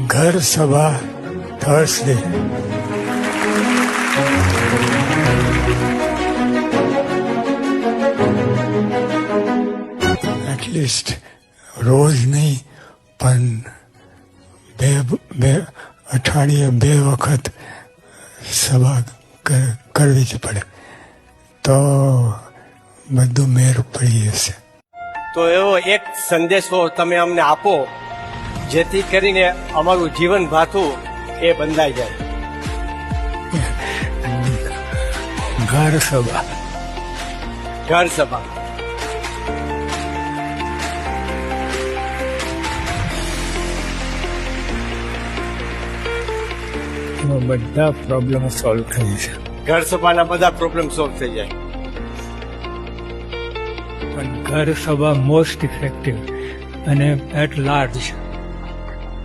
ઘર સભા Thursday. At least રોજ નહીં પણ બે અઠવાડિયે 2 વખત સભા કરવી જ પડે તો બધું મેર પડી જશે. તો એવો એક સંદેશો તમે અમને આપો જેથી કરીને અમારું જીવન ભાથું એ બંધાઈ જાય. ઘર સભા. ઘર સભા. બધા પ્રોબ્લેમ સોલ્વ થઈ છે. ઘર સભાના બધા પ્રોબ્લેમ સોલ્વ થઈ જાય. પણ ઘર સભા મોસ્ટ ઇફેક્ટિવ અને એટ લાર્જ.